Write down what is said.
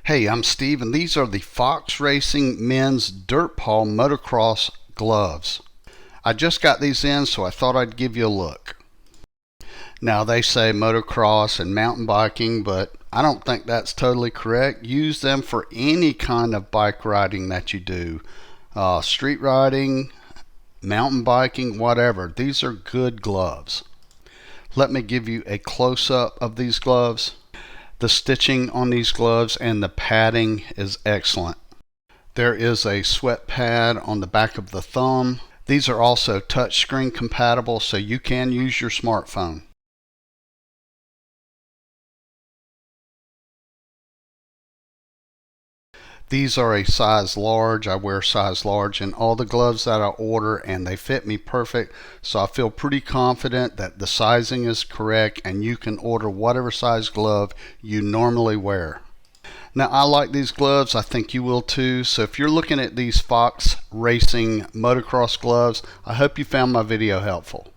Hey, I'm Steve, and these are the Fox Racing Men's Dirt Paw Motocross gloves. I just got these in, so I thought I'd give you a look. Now, they say motocross and mountain biking, but I don't think that's totally correct. Use them for any kind of bike riding that you do. Street riding, mountain biking, whatever. These are good gloves. Let me give you a close-up of these gloves. The stitching on these gloves and the padding is excellent. There is a sweat pad on the back of the thumb. These are also touchscreen compatible, so you can use your smartphone. These are a size large. I wear size large in all the gloves that I order, and they fit me perfect, so I feel pretty confident that the sizing is correct and you can order whatever size glove you normally wear. Now, I like these gloves. I think you will too. So if you're looking at these Fox Racing motocross gloves, I hope you found my video helpful.